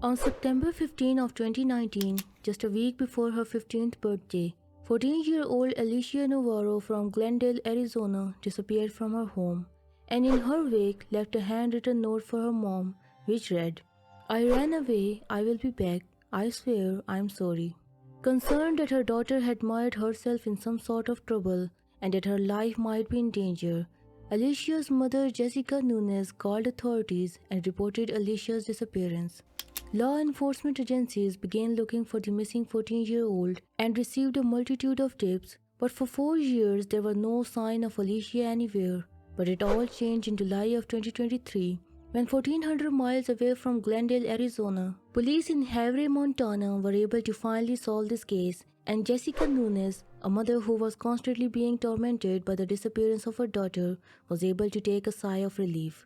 On September 15 of 2019, just a week before her 15th birthday, 14-year-old Alicia Navarro from Glendale, Arizona disappeared from her home and in her wake left a handwritten note for her mom which read, "I ran away, I will be back, I swear I'm sorry." Concerned that her daughter had mired herself in some sort of trouble and that her life might be in danger, Alicia's mother Jessica Nunes called authorities and reported Alicia's disappearance. Law enforcement agencies began looking for the missing 14-year-old and received a multitude of tips, but for 4 years there was no sign of Alicia anywhere. But it all changed in July of 2023 when 1400 miles away from Glendale, Arizona, police in Havre, Montana were able to finally solve this case, and Jessica Nunes, a mother who was constantly being tormented by the disappearance of her daughter, was able to take a sigh of relief.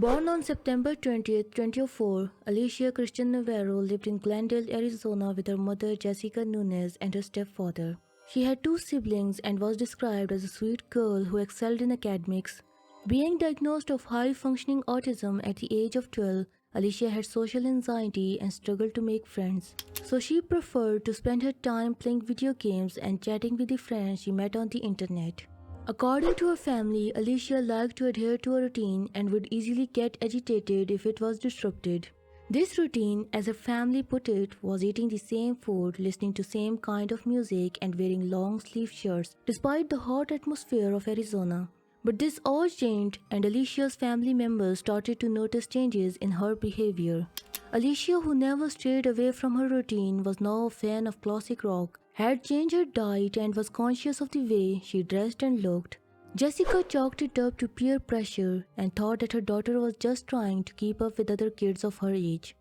Born on September 20, 2004, Alicia Christian Navarro lived in Glendale, Arizona with her mother Jessica Nunes and her stepfather. She had 2 siblings and was described as a sweet girl who excelled in academics. Being diagnosed of high-functioning autism at the age of 12, Alicia had social anxiety and struggled to make friends. So she preferred to spend her time playing video games and chatting with the friends she met on the internet. According to her family, Alicia liked to adhere to a routine and would easily get agitated if it was disrupted. This routine, as her family put it, was eating the same food, listening to same kind of music and wearing long-sleeve shirts despite the hot atmosphere of Arizona. But this all changed and Alicia's family members started to notice changes in her behavior. Alicia, who never strayed away from her routine, was now a fan of classic rock, had changed her diet and was conscious of the way she dressed and looked. Jessica chalked it up to peer pressure and thought that her daughter was just trying to keep up with other kids of her age.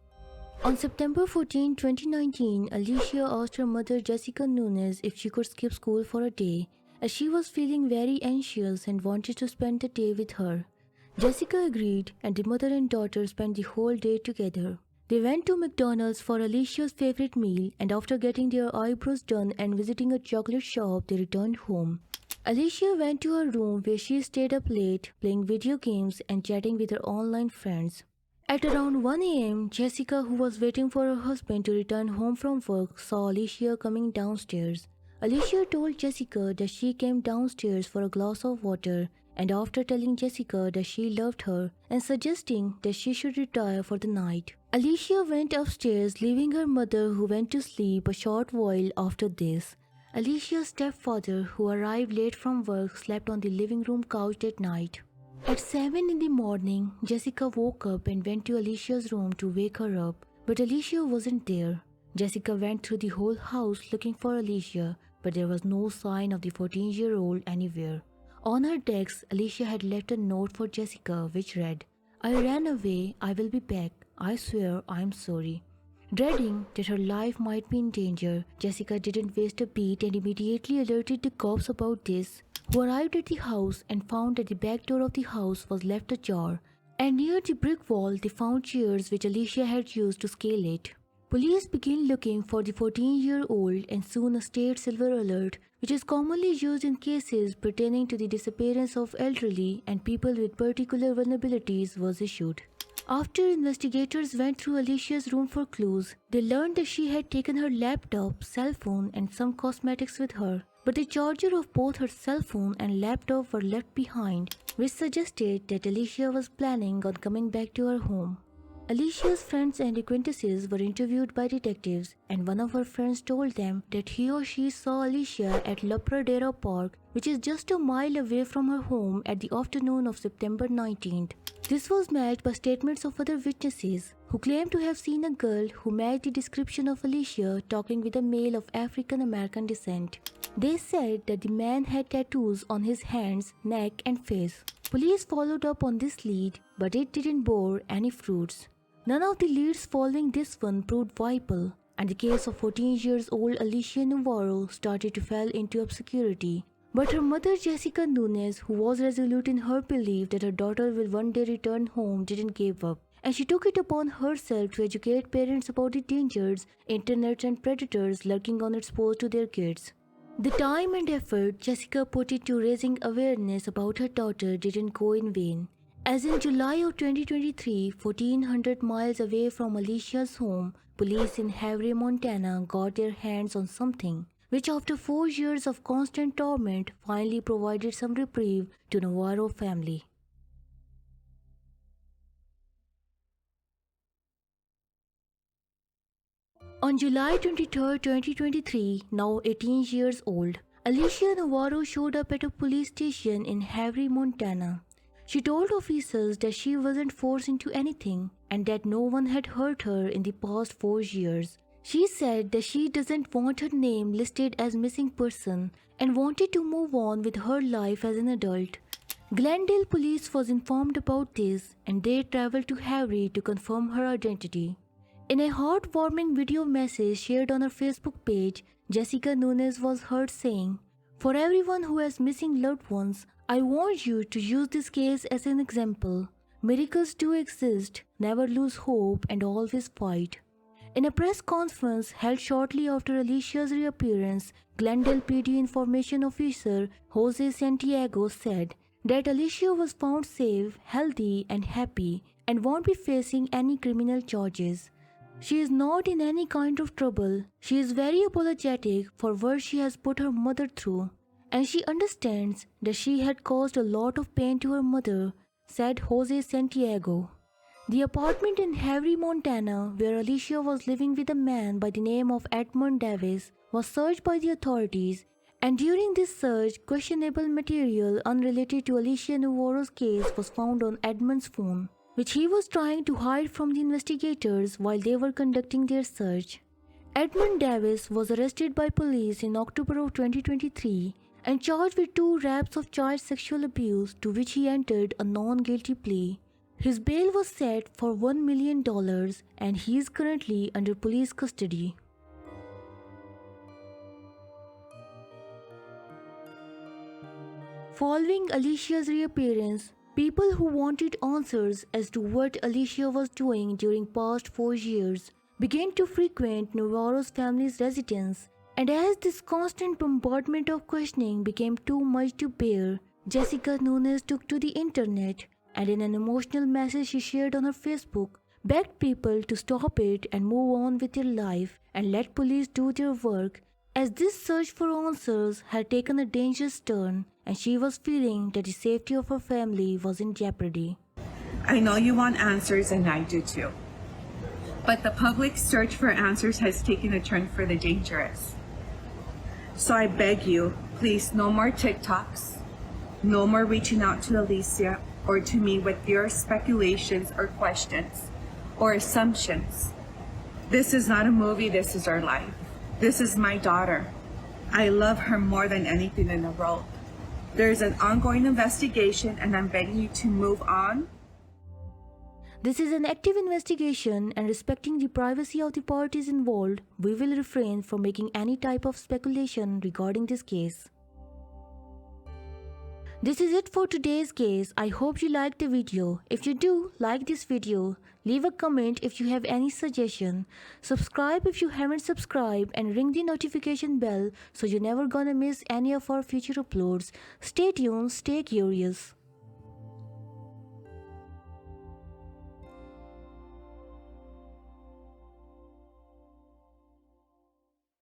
On September 14, 2019, Alicia asked her mother Jessica Nunes if she could skip school for a day, as she was feeling very anxious and wanted to spend the day with her. Jessica agreed, and the mother and daughter spent the whole day together. They went to McDonald's for Alicia's favorite meal, and after getting their eyebrows done and visiting a chocolate shop, they returned home. Alicia went to her room where she stayed up late, playing video games and chatting with her online friends. At around 1 a.m., Jessica, who was waiting for her husband to return home from work, saw Alicia coming downstairs. Alicia told Jessica that she came downstairs for a glass of water, and after telling Jessica that she loved her and suggesting that she should retire for the night, Alicia went upstairs, leaving her mother, who went to sleep a short while after this. Alicia's stepfather, who arrived late from work, slept on the living room couch that night. At 7 in the morning, Jessica woke up and went to Alicia's room to wake her up, but Alicia wasn't there. Jessica went through the whole house looking for Alicia, but there was no sign of the 14-year-old anywhere. On her desk, Alicia had left a note for Jessica which read, "I ran away, I will be back, I swear I'm sorry." Dreading that her life might be in danger, Jessica didn't waste a beat and immediately alerted the cops about this, who arrived at the house and found that the back door of the house was left ajar, and near the brick wall they found chairs which Alicia had used to scale it. Police began looking for the 14-year-old and soon a state silver alert, which is commonly used in cases pertaining to the disappearance of elderly and people with particular vulnerabilities, was issued. After investigators went through Alicia's room for clues, they learned that she had taken her laptop, cell phone and some cosmetics with her, but the charger of both her cell phone and laptop were left behind, which suggested that Alicia was planning on coming back to her home. Alicia's friends and acquaintances were interviewed by detectives, and one of her friends told them that he or she saw Alicia at La Pradera Park, which is just a mile away from her home, at the afternoon of September 19th. This was matched by statements of other witnesses, who claimed to have seen a girl who matched the description of Alicia talking with a male of African American descent. They said that the man had tattoos on his hands, neck and face. Police followed up on this lead, but it didn't bear any fruits. None of the leads following this one proved viable, and the case of 14-year-old Alicia Navarro started to fall into obscurity. But her mother Jessica Nunes, who was resolute in her belief that her daughter will one day return home, didn't give up, and she took it upon herself to educate parents about the dangers, internet and predators lurking on its path to their kids. The time and effort Jessica put into raising awareness about her daughter didn't go in vain. As in July of 2023, 1400 miles away from Alicia's home, police in Havre, Montana got their hands on something which, after 4 years of constant torment, finally provided some reprieve to Navarro family. On July 23, 2023, now 18 years old, Alicia Navarro showed up at a police station in Havre, Montana. She told officers that she wasn't forced into anything and that no one had hurt her in the past 4 years. She said that she doesn't want her name listed as missing person and wanted to move on with her life as an adult. Glendale police was informed about this and they traveled to Havre to confirm her identity. In a heartwarming video message shared on her Facebook page, Jessica Nunez was heard saying, "For everyone who has missing loved ones, I want you to use this case as an example. Miracles do exist, never lose hope and always fight." In a press conference held shortly after Alicia's reappearance, Glendale PD information officer Jose Santiago said that Alicia was found safe, healthy and happy and won't be facing any criminal charges. She is not in any kind of trouble. She is very apologetic for what she has put her mother through, and she understands that she had caused a lot of pain to her mother, said Jose Santiago. The apartment in Havre, Montana, where Alicia was living with a man by the name of Edmund Davis, was searched by the authorities, and during this search, questionable material unrelated to Alicia Navarro's case was found on Edmund's phone, which he was trying to hide from the investigators while they were conducting their search. Edmund Davis was arrested by police in October of 2023 and charged with 2 rapes of child sexual abuse, to which he entered a non-guilty plea. His bail was set for $1 million and he is currently under police custody. Following Alicia's reappearance, people who wanted answers as to what Alicia was doing during past 4 years began to frequent Navarro's family's residence, and as this constant bombardment of questioning became too much to bear, Jessica Nunez took to the internet and in an emotional message she shared on her Facebook, begged people to stop it and move on with their life and let police do their work, as this search for answers had taken a dangerous turn and she was feeling that the safety of her family was in jeopardy. I know you want answers and I do too. But the public search for answers has taken a turn for the dangerous. So I beg you, please, no more TikToks, no more reaching out to Alicia or to me with your speculations or questions or assumptions. This is not a movie, this is our life. This is my daughter. I love her more than anything in the world. There's an ongoing investigation and I'm begging you to move on. This is an active investigation, and respecting the privacy of the parties involved, we will refrain from making any type of speculation regarding this case. This is it for today's case. I hope you liked the video. If you do like this video, leave a comment if you have any suggestion. Subscribe if you haven't subscribed and ring the notification bell so you're never gonna miss any of our future uploads. Stay tuned, stay curious.